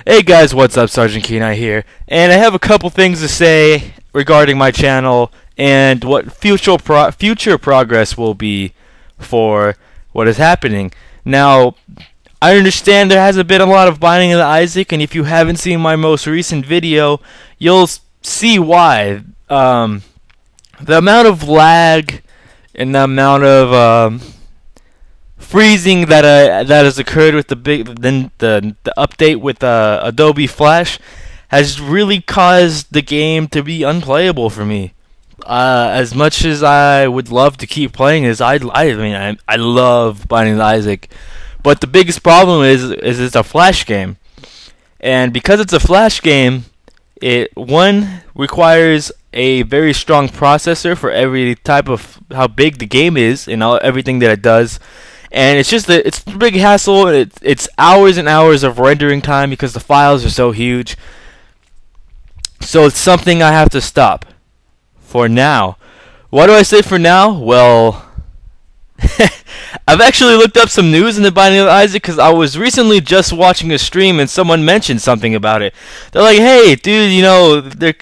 Hey guys, what's up? SgtKeeneye here, and I have a couple things to say regarding my channel and what future progress will be for what is happening. Now, I understand there hasn't been a lot of Binding of Isaac, and if you haven't seen my most recent video, you'll see why. The amount of lag and the amount of freezing that has occurred with the update with Adobe Flash has really caused the game to be unplayable for me. As much as I would love to keep playing this, I love Binding of Isaac, but the biggest problem is it's a Flash game, and because it's a Flash game, it requires a very strong processor for every type of how big the game is and everything that it does. And it's a big hassle. It's hours and hours of rendering time because the files are so huge. So it's something I have to stop for now. Why do I say for now? Well, I've actually looked up some news in the Binding of Isaac because I was recently just watching a stream and someone mentioned something about it. They're like, "Hey, dude,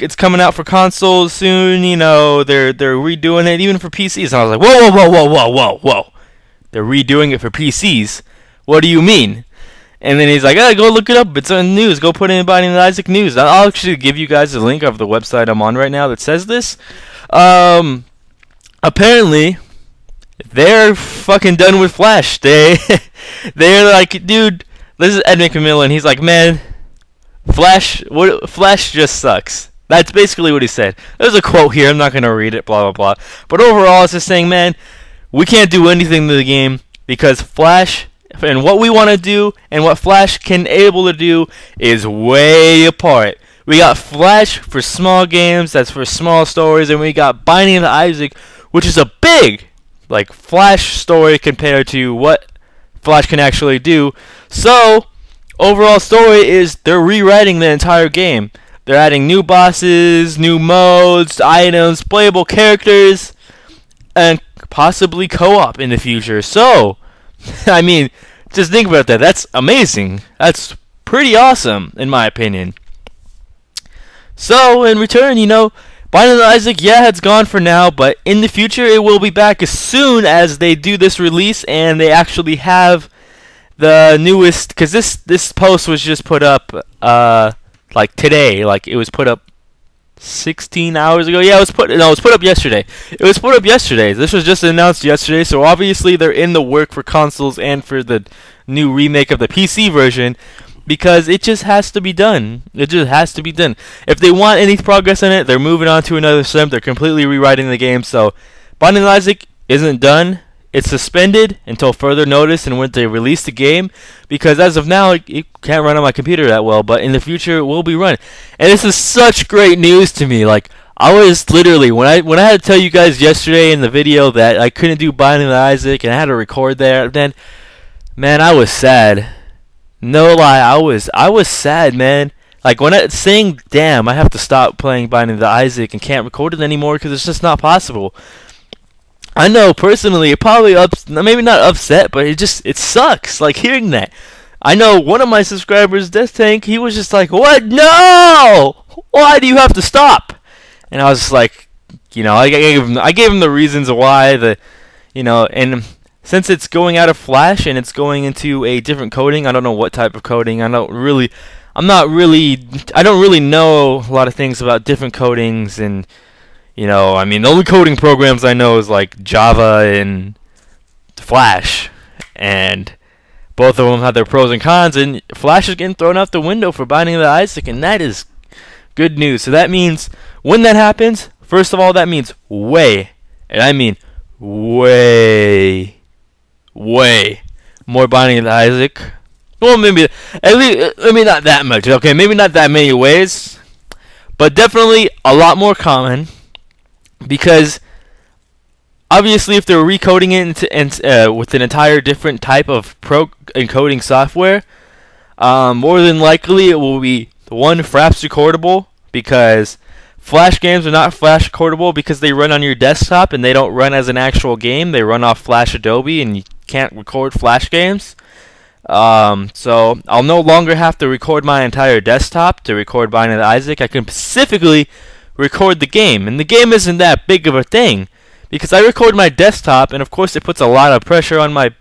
it's coming out for consoles soon. They're redoing it even for PCs." And I was like, "Whoa, whoa, whoa, whoa, whoa, whoa! They're redoing it for PCs? What do you mean?" And then he's like, "Go look it up. It's on the news. Go put in Binding of Isaac news." I'll actually give you guys a link of the website I'm on right now that says this. Apparently, they're fucking done with Flash. They're like, dude, this is Ed McMillan. He's like, "Man, Flash just sucks." That's basically what he said. There's a quote here. I'm not gonna read it. Blah blah blah. But overall, it's just saying, man, we can't do anything to the game because Flash and what we want to do and what Flash can able to do is way apart. We got Flash for small games, that's for small stories, and we got Binding of Isaac, which is a big Flash story compared to what Flash can actually do. So, overall story is they're rewriting the entire game. They're adding new bosses, new modes, items, playable characters, and possibly co-op in the future. So, I mean, just think about that. That's amazing. That's pretty awesome, in my opinion. So, in return, Binding of Isaac, yeah, it's gone for now, but in the future, it will be back as soon as they do this release and they actually have the newest. Because this post was just put up, today. It was put up 16 hours ago. Yeah, it was put up yesterday. It was put up yesterday. This was just announced yesterday, so obviously they're in the work for consoles and for the new remake of the PC version because it just has to be done. It just has to be done. If they want any progress in it, they're moving on to another sim. They're completely rewriting the game. So Binding of Isaac isn't done. It's suspended until further notice and when they release the game, because as of now it can't run on my computer that well, but in the future it will be run. And this is such great news to me. I was literally when I had to tell you guys yesterday in the video that I couldn't do Binding of Isaac and I had to record there, then man, I was sad. No lie, I was sad, man. When I saying, damn, I have to stop playing Binding of Isaac and can't record it anymore because it's just not possible. I know personally it probably maybe not upset, but it sucks hearing that. I know one of my subscribers, Death Tank, he was just like, "What? No! Why do you have to stop?" And I was just like, I gave him the reasons why and since it's going out of Flash and it's going into a different coding, I don't know what type of coding. I don't really know a lot of things about different codings and the only coding programs I know is Java and Flash, and both of them have their pros and cons, and Flash is getting thrown out the window for Binding of Isaac, and that is good news. So that means when that happens, first of all, that means way, and I mean way more Binding of Isaac. Well, maybe not that much. Okay, maybe not that many ways, but definitely a lot more common. Because obviously, if they're recoding it with an entire different type of encoding software, more than likely it will be Fraps recordable, because Flash games are not Flash recordable because they run on your desktop and they don't run as an actual game. They run off Flash Adobe and you can't record Flash games. So I'll no longer have to record my entire desktop to record Binding of Isaac. I can specifically record the game, and the game isn't that big of a thing because I record my desktop, and of course it puts a lot of pressure on my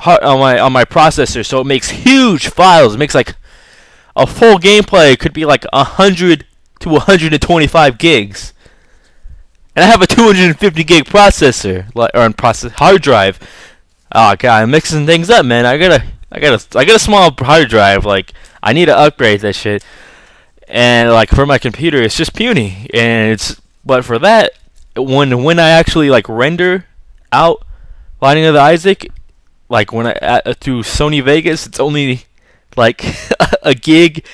processor, so it makes huge files. It makes like a full gameplay could be like 100 to 125 gigs, and I have a 250 gig processor or hard drive. Oh god, I'm mixing things up, man. I got a small hard drive. Like I need to upgrade that shit, and like for my computer, it's just puny. But for that, when I actually like render out Binding of Isaac, like when through Sony Vegas, it's only like a gig,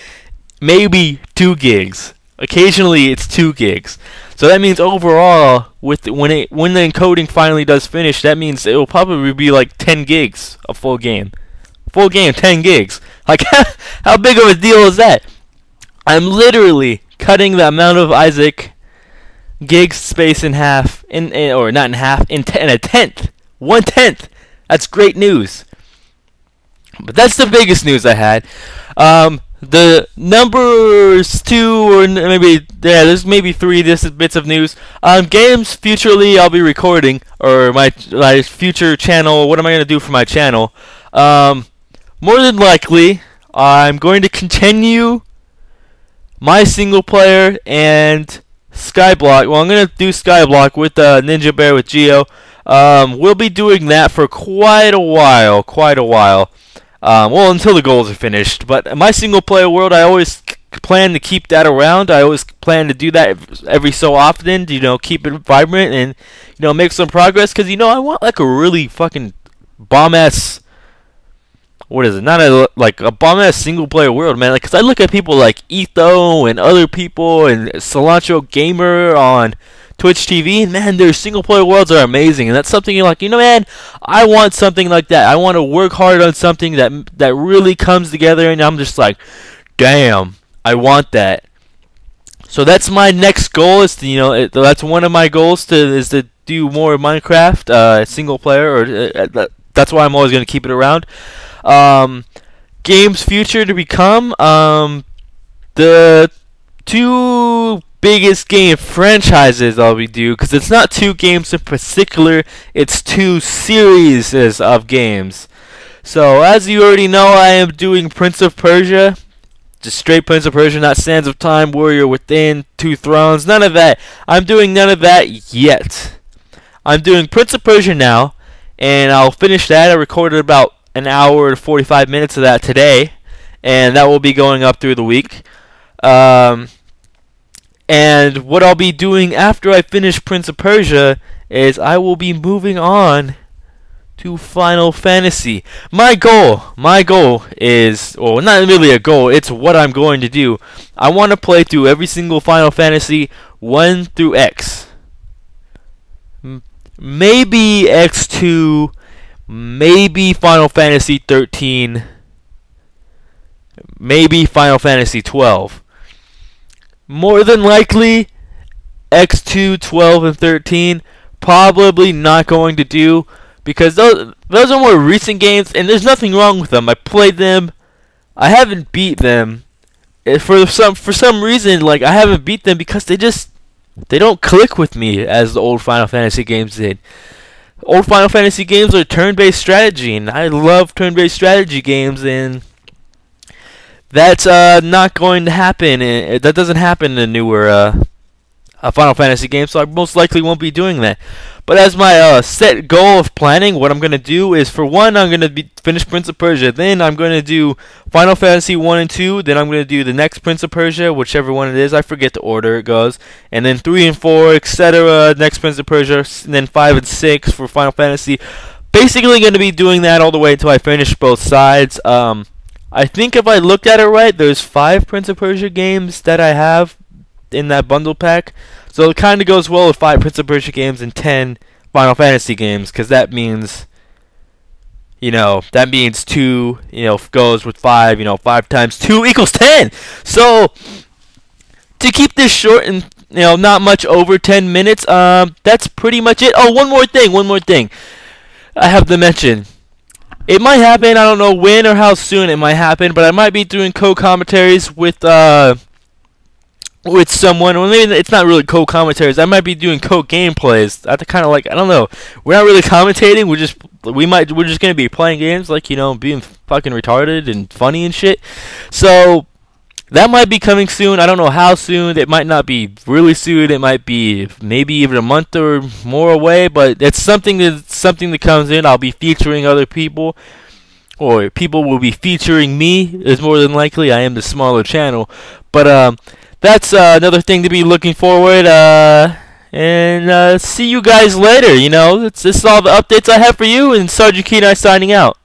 maybe 2 gigs. Occasionally, it's 2 gigs. So that means overall, when the encoding finally does finish, that means it will probably be like 10 gigs a full game. Full game, 10 gigs. Like how big of a deal is that? I'm literally cutting the amount of Isaac gig space in half, or not in half, in a tenth. 1/10. That's great news. But that's the biggest news I had. The numbers 2 or maybe there's maybe 3 bits of news. Games futurely I'll be recording, or my future channel. What am I gonna do for my channel? More than likely, I'm going to continue my single player and Skyblock. Well, I'm gonna do Skyblock with Ninja Bear with Geo. We'll be doing that for quite a while. Well, until the goals are finished. But my single player world, I always plan to keep that around. I always plan to do that every so often. Keep it vibrant and make some progress. Because I want like a really fucking bomb ass. What is it? Not like a bomb ass single player world, man. Like, cause I look at people like Etho and other people and Cilantro Gamer on Twitch TV, and man, their single player worlds are amazing, and that's something you're like, man, I want something like that. I want to work hard on something that really comes together, and I'm just like, damn, I want that. So that's my next goal. Is to, that's one of my goals is to do more Minecraft single player, or that's why I'm always gonna keep it around. Games future to become the 2 biggest game franchises I'll be doing, because it's not 2 games in particular, it's 2 series of games. So as you already know, I am doing Prince of Persia, just straight Prince of Persia, not Sands of Time, Warrior Within, 2 Thrones, none of that. I'm doing none of that yet. I'm doing Prince of Persia now, and I'll finish that. I recorded about an hour to 45 minutes of that today, and that will be going up through the week. And what I'll be doing after I finish Prince of Persia is I will be moving on to Final Fantasy. My goal is, well, not really a goal, it's what I'm going to do. I want to play through every single Final Fantasy 1 through X. Maybe X2, maybe Final Fantasy 13, maybe Final Fantasy 12. More than likely, X2, 12, and 13, probably not going to do, because those are more recent games, and there's nothing wrong with them. I played them, I haven't beat them. For some reason, like, I haven't beat them because they don't click with me as the old Final Fantasy games did. Old Final Fantasy games are turn-based strategy, and I love turn-based strategy games, and that's not going to happen. That doesn't happen in the newer Final Fantasy games, so I most likely won't be doing that. But as my set goal of planning, what I'm going to do is, for one, I'm going to finish Prince of Persia. Then I'm going to do Final Fantasy 1 and 2. Then I'm going to do the next Prince of Persia, whichever one it is. I forget the order it goes. And then 3 and 4, etc. Next Prince of Persia. And then 5 and 6 for Final Fantasy. Basically going to be doing that all the way until I finish both sides. I think if I looked at it right, there's 5 Prince of Persia games that I have in that bundle pack. So it kind of goes well with 5 Prince of Persia games and 10 Final Fantasy games, because that means, 2, goes with 5, 5 times 2 equals 10. So to keep this short and, not much over 10 minutes, that's pretty much it. Oh, one more thing I have to mention. It might happen. I don't know when or how soon it might happen, but I might be doing co-commentaries with someone. Well, maybe it's not really co-commentaries. I might be doing co-gameplays. I kind of like. I don't know. We're not really commentating. We're just gonna be playing games, like, you know, being fucking retarded and funny and shit. So that might be coming soon. I don't know how soon. It might not be really soon. It might be maybe even a month or more away. But it's something that comes in. I'll be featuring other people, or people will be featuring me. Is more than likely. I am the smaller channel, but that's another thing to be looking forward. And see you guys later. You know, this is all the updates I have for you. And SgtKeeneye signing out.